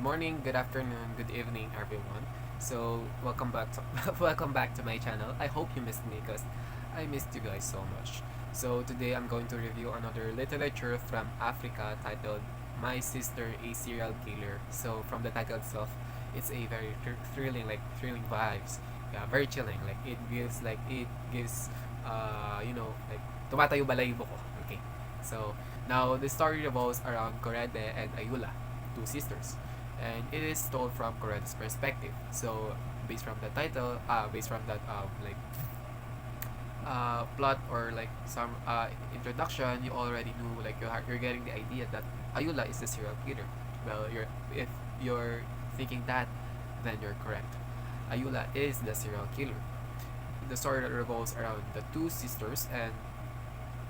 Morning, good afternoon, good evening, everyone. So, welcome back to welcome back to my channel. I hope you missed me because I missed you guys so much. So, today I'm going to review another literature from Africa titled "My Sister, a Serial Killer." So, from the title itself, it's a very thrilling, thrilling vibes. Yeah, very chilling. Like tumatayo balayibo ko. Okay. So, now the story revolves around Korede and Ayula, two sisters, and it is told from Corede's perspective. So, based from that plot or like some introduction, you already knew, like you're getting the idea that Ayula is the serial killer. Well, if you're thinking that, then you're correct. Ayula is the serial killer. The story revolves around the two sisters, and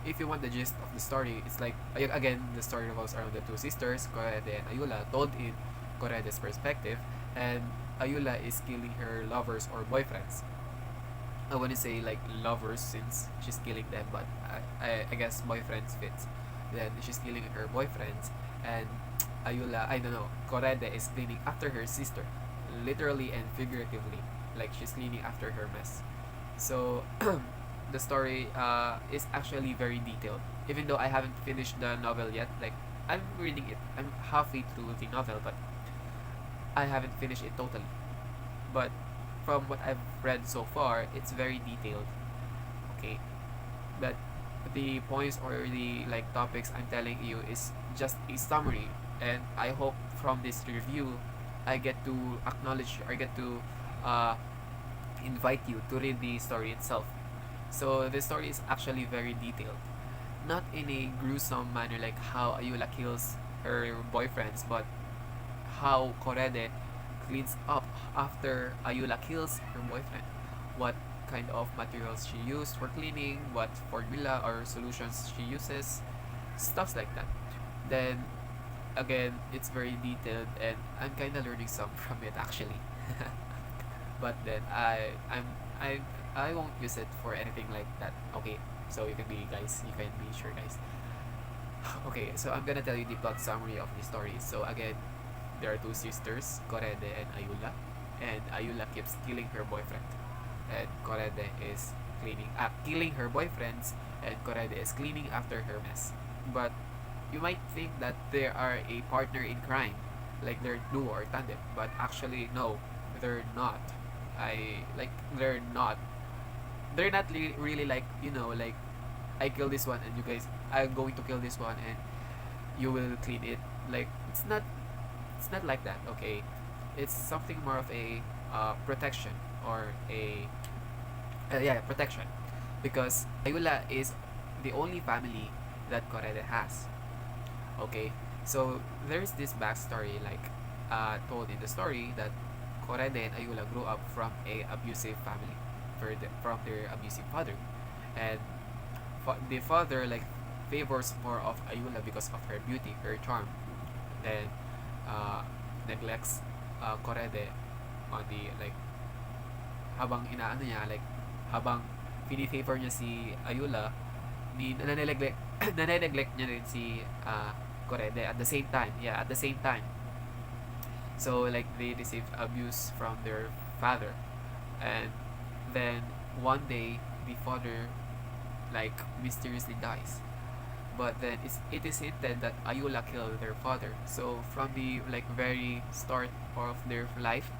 if you want the gist of the story, it's like again the story revolves around the two sisters, Korede and Ayula, told in Korede's perspective, and Ayula is killing her lovers or boyfriends. I want to say like lovers since she's killing them, but I guess boyfriends fits. Then she's killing her boyfriends, and I don't know, Korede is cleaning after her sister, literally and figuratively, like she's cleaning after her mess. So the story is actually very detailed. Even though I haven't finished the novel yet, like I'm reading it, I'm halfway through the novel, but I haven't finished it totally. But from what I've read so far, it's very detailed. Okay, but the points or the like topics I'm telling you is just a summary, and I hope from this review, I get to acknowledge or get to uh, invite you to read the story itself. So the story is actually very detailed, not in a gruesome manner like how Ayula kills her boyfriends, but how Korede cleans up after Ayula kills her boyfriend. What kind of materials she used for cleaning, what formula or solutions she uses, stuffs like that. Then again, it's very detailed, and I'm kind of learning some from it actually. But then I won't use it for anything like that. Okay, so you can be sure, guys. Okay, so I'm gonna tell you the plot summary of the story. So again, there are two sisters, Korede and Ayula, and Ayula keeps killing her boyfriend, and Korede is killing her boyfriends, and Korede is cleaning after her mess. But you might think that they are a partner in crime, like they're duo or tandem, but actually no, they're not. They're not. They're not really like, like I kill this one and you guys I'm going to kill this one and you will clean it. Like it's not like that. Okay, it's something more of a protection or a protection, because Ayula is the only family that Korede has. Okay, so there's this backstory like told in the story that Korede and Ayula grew up from a abusive family, from their abusive father, and the father like favors more of Ayula because of her beauty, her charm, then neglects Korede on the like habang inaano niya like habang fini-favor niya si Ayula, naneneglect naneneglect niya rin si Korede at the same time. Yeah, at the same time. So like they receive abuse from their father, and then one day the father like mysteriously dies. But then it is hinted that Ayula killed their father. So from the like very start of their life,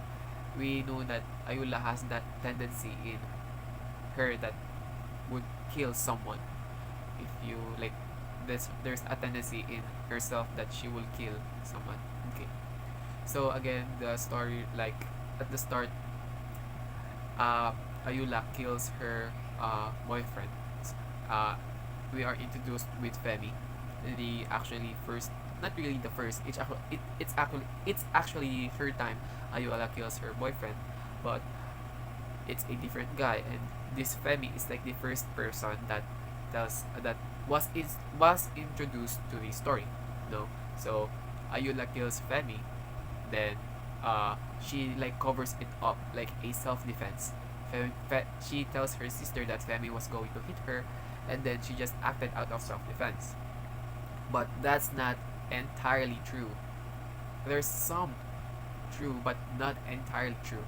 we know that Ayula has that tendency in her that would kill someone. If you like, there's a tendency in herself that she will kill someone. Okay. So again, the story like at the start, Ayula kills her boyfriend. Uh, we are introduced with Femi, the actually first, not really the first. It's actually the third time Ayula kills her boyfriend, but it's a different guy, and this Femi is like the first person that was introduced to the story. No, so Ayula kills Femi, then she like covers it up like a self defense. She tells her sister that Femi was going to hit her, and then she just acted out of self defense. But that's not entirely true. There's some true, but not entirely true.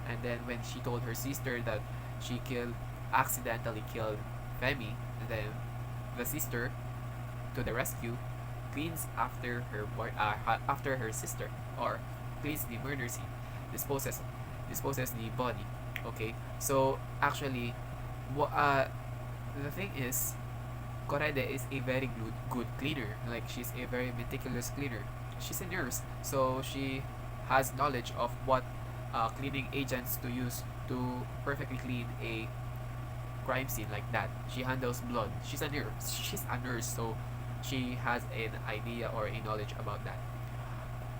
And then when she told her sister that she accidentally killed Femi, and then the sister, to the rescue, cleans after her sister, or cleans the murder scene, disposes disposes the body. Okay, so actually, the thing is, Korede is a very good cleaner. Like, she's a very meticulous cleaner. She's a nurse, so she has knowledge of what cleaning agents to use to perfectly clean a crime scene like that. She handles blood. She's a nurse. She's a nurse, so she has an idea or a knowledge about that.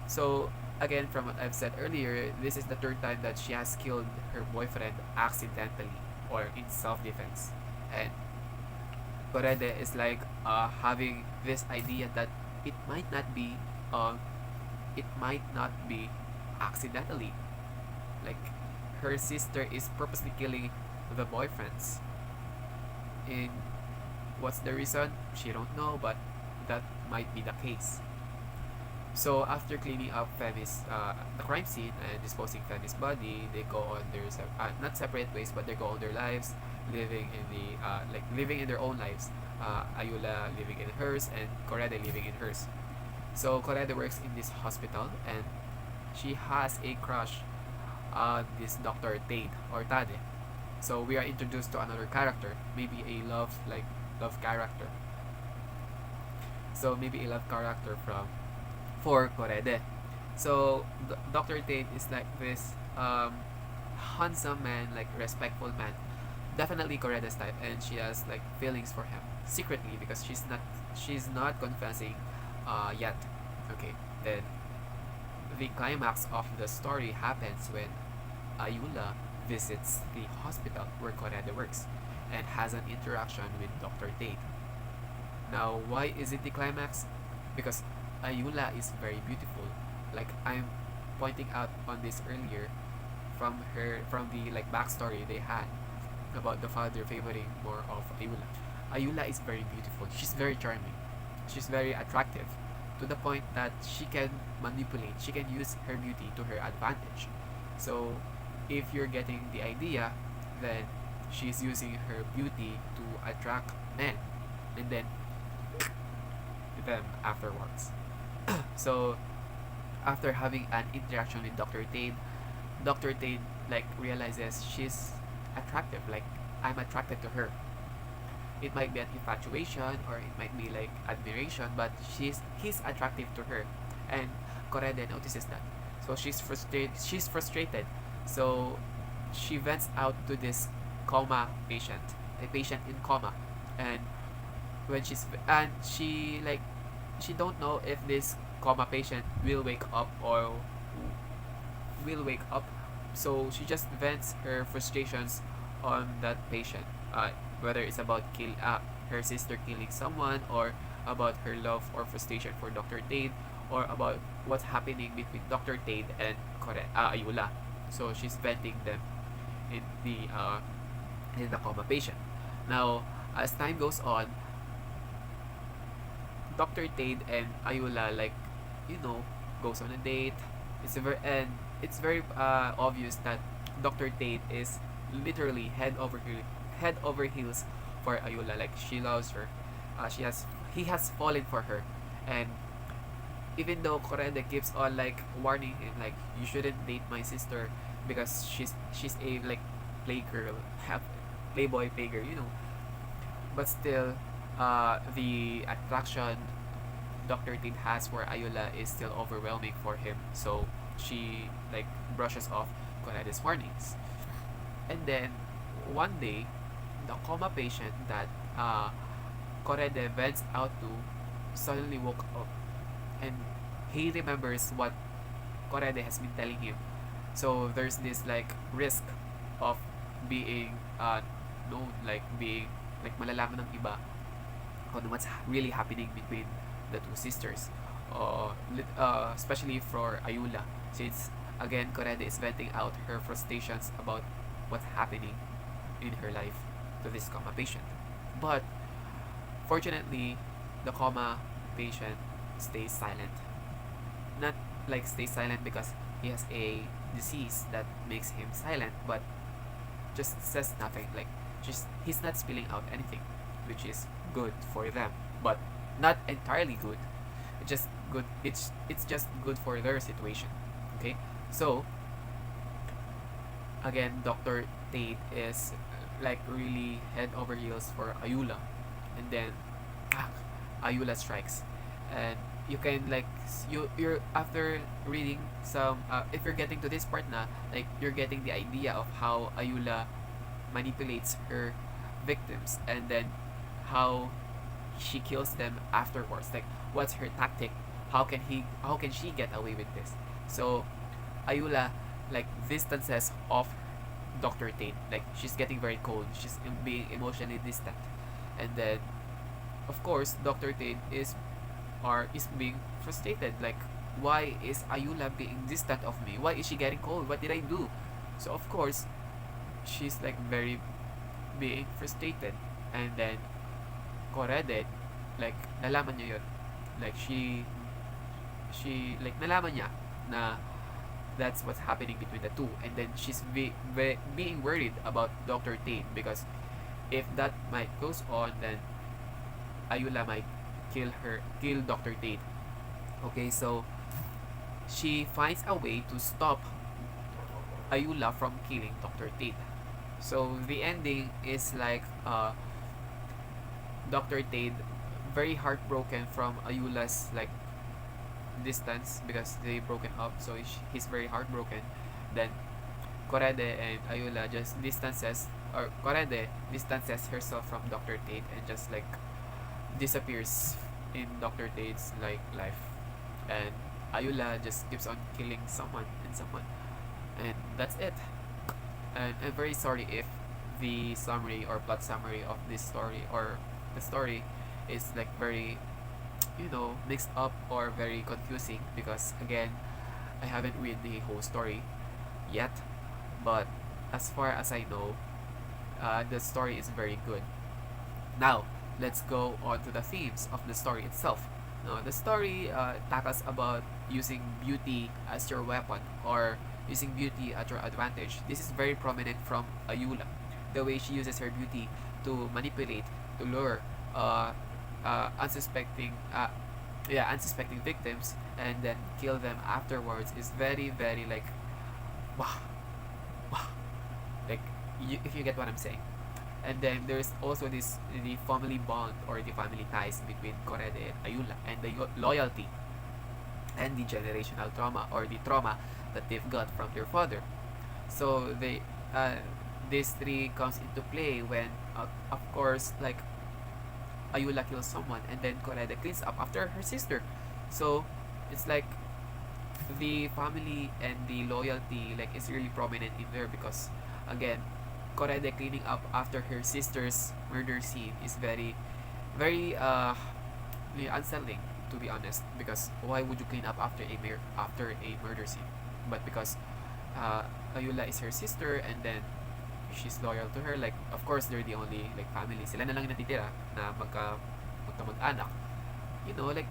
So again, from what I've said earlier, this is the third time that she has killed her boyfriend accidentally or in self-defense, and Korede is like having this idea that it might not be uh, it might not be accidentally. Like, her sister is purposely killing the boyfriends. And what's the reason? She don't know, but that might be the case. So after cleaning up Femi's the crime scene and disposing Femi's body, they go on their not separate ways, but they go on their lives, living in the living in their own lives. Ayula living in hers, and Korede living in hers. So Korede works in this hospital, and she has a crush on this Dr. Tate or Tade. So we are introduced to another character, maybe a love character. So maybe a love character for Korede. So Dr. Tate is like this handsome man, like respectful man. Definitely Korede's type, and she has like feelings for him secretly because she's not confessing yet. Okay, then the climax of the story happens when Ayula visits the hospital where Korede works and has an interaction with Dr. Tate. Now, why is it the climax? Because Ayula is very beautiful. Like, I'm pointing out on this earlier from the like backstory they had about the father favoring more of Ayula. Ayula is very beautiful. She's very charming. She's very attractive to the point that she can manipulate. She can use her beauty to her advantage. So, if you're getting the idea, then she's using her beauty to attract men and then them afterwards. So after having an interaction with Dr. Tate like realizes she's attractive. Like, I'm attracted to her. It might be an infatuation or it might be like admiration, but he's attractive to her, and Korede notices that. So she's frustrated. So she vents out to this coma patient, a patient in coma, and when she don't know if this coma patient will wake up or will wake up. So she just vents her frustrations on that patient, whether it's about her sister killing someone, or about her love or frustration for Dr. Tate, or about what's happening between Dr. Tate and Ayula. So she's venting them in the coma patient. Now, as time goes on, Dr. Tate and Ayula goes on a date. It's very obvious that Dr. Tate is literally head over heels for Ayula. Like, she loves her. He has fallen for her, and even though Korede keeps on like warning him, like, you shouldn't date my sister because she's a like playgirl, playboy playgirl. But still, the attraction Dr. Tate has for Ayula is still overwhelming for him. So she like brushes off Korede's warnings. And then one day, the coma patient that Korede vents out to suddenly woke up, and he remembers what Korede has been telling him. So there's this like risk of being known, like being like malalaman ng iba on what's really happening between the two sisters, especially for Ayula, since again Korede is venting out her frustrations about what's happening in her life to this coma patient. But fortunately, the coma patient stays silent. Not like stay silent because he has a disease that makes him silent, but just says nothing. Like just he's not spilling out anything, which is good for them, but not entirely good. It's just good. It's just good for their situation. Okay, so again, Doctor Tate is like really head over heels for Ayula, and then ah, Ayula strikes, and you can like you're after reading some if you're getting to this part na, like you're getting the idea of how Ayula manipulates her victims, and then how she kills them afterwards. Like what's her tactic? How can she get away with this? So Ayula like distances off Dr. Tate. Like she's getting very cold. She's being emotionally distant, and then of course Dr. Tate is being frustrated. Like why is Ayula being distant of me? Why is she getting cold? What did I do? So of course she's like very being frustrated, and then Korede like nalaman niya yun. Like she like nalaman niya na that's what's happening between the two, and then she's being worried about Dr. Tate because if that might goes on, then Ayula might kill Dr. Tate. Okay, so she finds a way to stop Ayula from killing Dr. Tate. So the ending is like Dr. Tate very heartbroken from Ayula's like distance because they broken up, so he's very heartbroken. Then Korede and Ayula just distances, or Korede distances herself from Dr. Tate and just like disappears in Dr. Tate's like life, and Ayula just keeps on killing someone and someone, and that's it. And I'm very sorry if the summary or plot summary of this story or the story is like very mixed up or very confusing because again I haven't read the whole story yet, but as far as I know, the story is very good. Now let's go on to the themes of the story itself. Now the story tackles about using beauty as your weapon or using beauty at your advantage. This is very prominent from Ayula, the way she uses her beauty to manipulate, to lure unsuspecting unsuspecting victims and then kill them afterwards is very very like wow, wow, like if you get what I'm saying. And then there's also this the family bond or the family ties between Korede and Ayula, and the loyalty and the generational trauma or the trauma that they've got from their father. So they these three comes into play when of course like Ayula kills someone and then Korede cleans up after her sister. So it's like the family and the loyalty like is really prominent in there because again Korede cleaning up after her sister's murder scene is very very unsettling, to be honest, because why would you clean up after a murder scene? But because Ayula is her sister and then she's loyal to her, like of course they're the only like family, sila na lang yung natitira na magka-mag-anak, like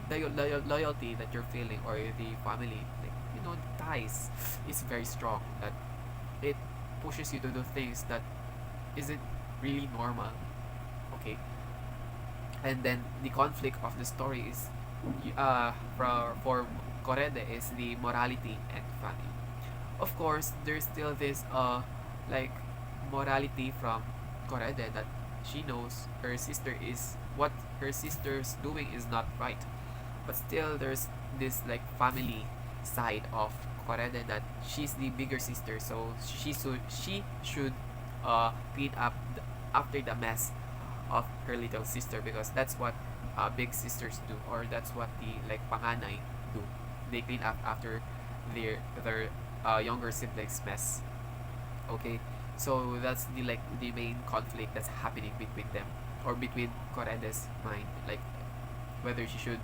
the loyalty that you're feeling or the family like ties is very strong, that it pushes you to do things that isn't really normal. Okay, and then the conflict of the story is for Korede is the morality and family. Of course there's still this like morality from Korede that she knows her sister is what her sister's doing is not right, but still there's this like family side of Korede that she's the bigger sister, so she should clean up after the mess of her little sister because that's what big sisters do, or that's what the like panganay do. They clean up after their younger siblings mess. Okay, so that's the like the main conflict that's happening between them or between Korede's mind, like whether she should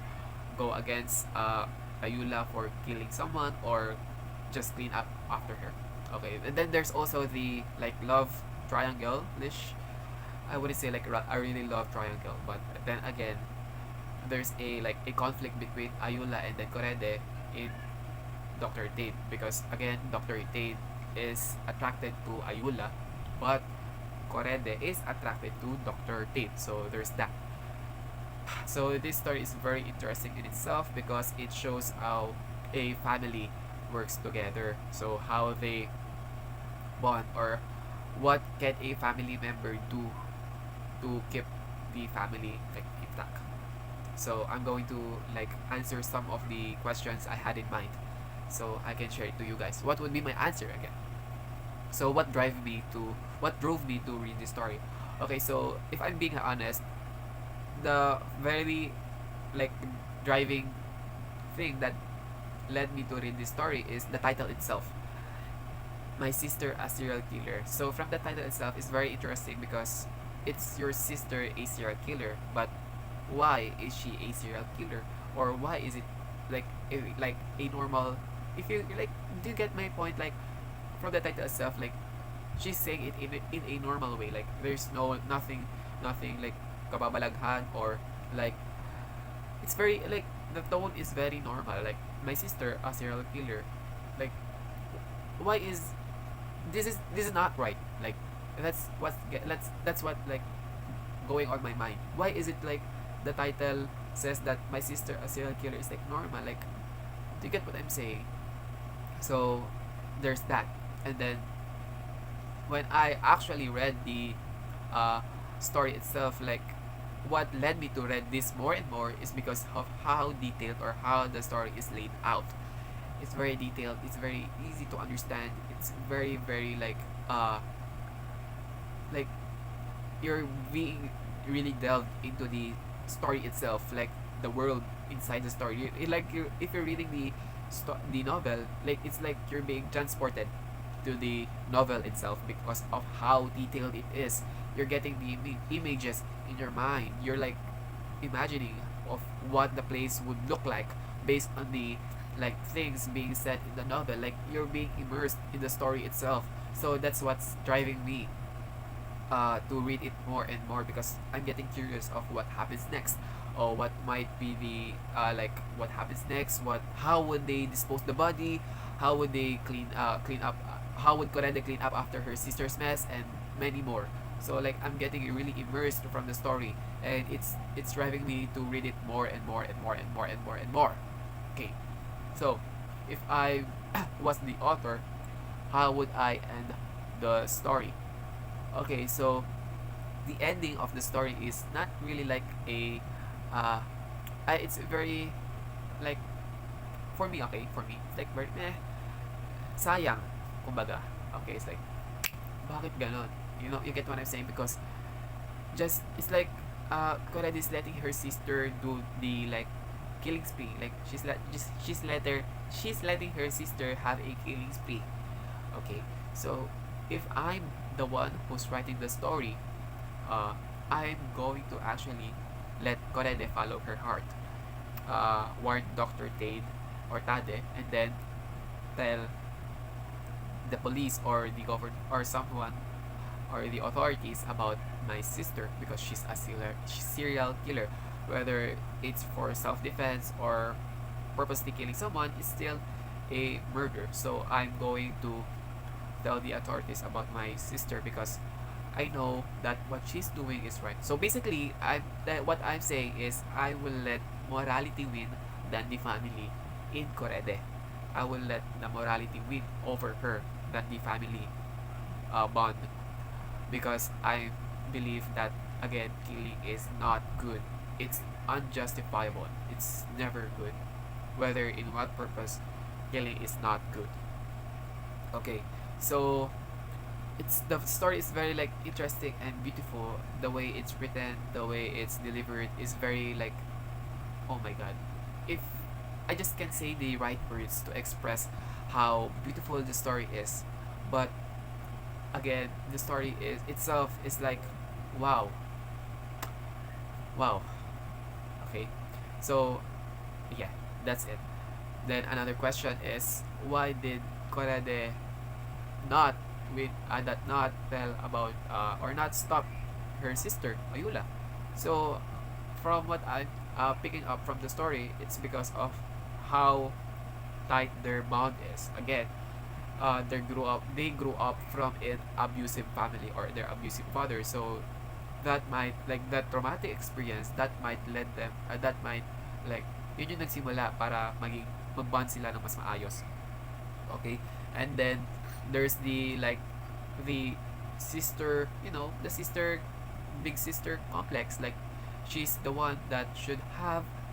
go against Ayula for killing someone or just clean up after her. Okay, and then there's also the like love triangle ish. I wouldn't say like a really love triangle, but then again there's a like a conflict between Ayula and then Korede in Dr. Tate, because again, Dr. Tate is attracted to Ayula, but Korede is attracted to Dr. Tate. So there's that. So this story is very interesting in itself because it shows how a family works together. So how they bond, or what can a family member do to keep the family like intact. So I'm going to like answer some of the questions I had in mind, so I can share it to you guys. What would be my answer again? So what drove me to read this story? Okay, so if I'm being honest, the very like driving thing that led me to read this story is the title itself. My sister a serial killer. So from the title itself is very interesting because it's your sister a serial killer, but why is she a serial killer? Or why is it like a normal, if you like, do you get my point? Like from the title itself, like she's saying it in a normal way. Like there's nothing like kababalaghan, or like it's very like the tone is very normal. Like my sister a serial killer. Like why is this is not right? Like that's what like going on my mind. Why is it like the title says that my sister a serial killer is like normal? Like, do you get what I'm saying? So there's that. And then when I actually read the story itself, like what led me to read this more and more is because of how detailed or how the story is laid out. It's very detailed, it's very easy to understand, it's very like you're being really delved into the story itself, like the world inside the story. If you're reading the novel, like it's like you're being transported to the novel itself because of how detailed it is. You're getting the images in your mind. You're like imagining of what the place would look like based on the like things being said in the novel. Like you're being immersed in the story itself. So that's what's driving me to read it more and more, because I'm getting curious of what happens next, or what might be the like what happens next. How would they dispose the body? How would they clean up? How would Corenda clean up after her sister's mess, and many more. So like I'm getting really immersed from the story, and it's driving me to read it more and more and more and more and more and more. Okay, so if I was the author, how would I end the story? Okay, so the ending of the story is not really like a it's very like, for me, okay, for me it's like very sayang, kumbaga. Okay, it's like bakit ganon, you get what I'm saying? Because just it's like Cored is letting her sister do the like killing spree. Like she's letting her sister have a killing spree. Okay, so if I'm the one who's writing the story, I'm going to actually let Corede follow her heart, warn Dr. Tade or Tade, and then tell the police or the government or someone or the authorities about my sister, because she's a serial killer. Whether it's for self-defense or purposely killing someone, it's still a murder. So I'm going to tell the authorities about my sister, because I know that what she's doing is right. So basically, what I'm saying is I will let morality win than the family in Corede. I will let the morality win over her than the family bond, because I believe that again, killing is not good. It's unjustifiable. It's never good. Whether in what purpose, killing is not good. Okay, so the story is very like interesting and beautiful. The way it's written, the way it's delivered is very like, oh my god. If I just can't say the right words to express how beautiful the story is, but again, the story itself is like, wow, wow. Okay, so yeah, that's it. Then another question is, why did Corede not not tell about or not stop her sister Ayula? So from what I'm picking up from the story, it's because of how tight their bond is. Again, they grew up from an abusive family or their abusive father, so that might like that traumatic experience that might lead them that might like yun yung nagsimula para maging mag-bond sila ng mas maayos. Okay, and then there's the like the sister, the sister, big sister complex. Like she's the one that should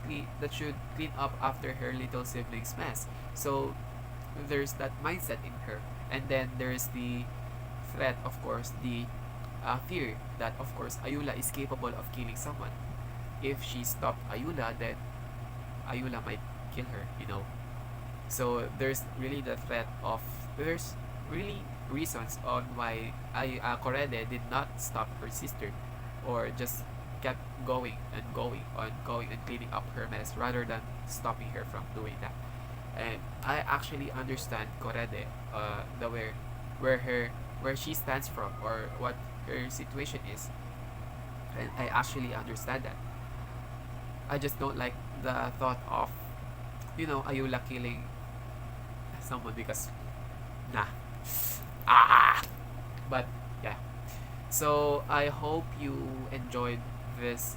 clean up after her little siblings mess. So there's that mindset in her, and then there's the threat, of course, the fear that of course Ayula is capable of killing someone. If she stopped Ayula, then Ayula might kill her. So there's really reasons on why Korede did not stop her sister, or just kept going and cleaning up her mess rather than stopping her from doing that. And I actually understand Korede, the where she stands from, or what her situation is, and I actually understand that. I just don't like the thought of Ayula killing someone because nah. But yeah. So I hope you enjoyed this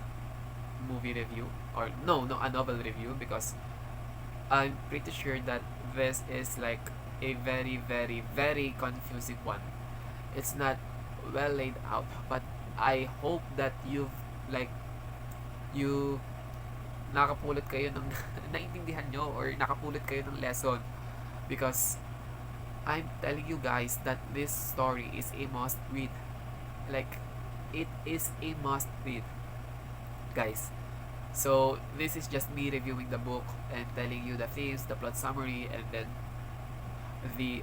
movie review, or no, a novel review, because I'm pretty sure that this is like a very, very, very confusing one. It's not well laid out, but I hope that you nakapulot kayo ng naintindihan nyo, or nakapulot kayo ng lesson, because I'm telling you guys that this story is a must read. Like, it is a must read, guys. So this is just me reviewing the book and telling you the themes, the plot summary, and then the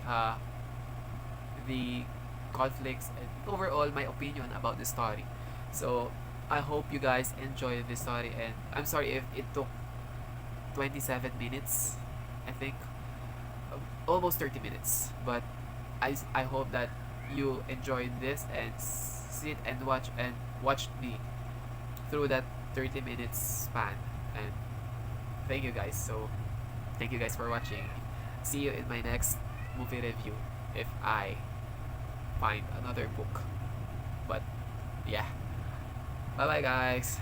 the conflicts, and overall my opinion about the story. So I hope you guys enjoy this story, and I'm sorry if it took 27 minutes, I think, almost 30 minutes, but I hope that you enjoyed this and sit and watch me through that 30 minutes span. And thank you guys. So thank you guys for watching. See you in my next movie review if I find another book. But yeah, bye bye guys.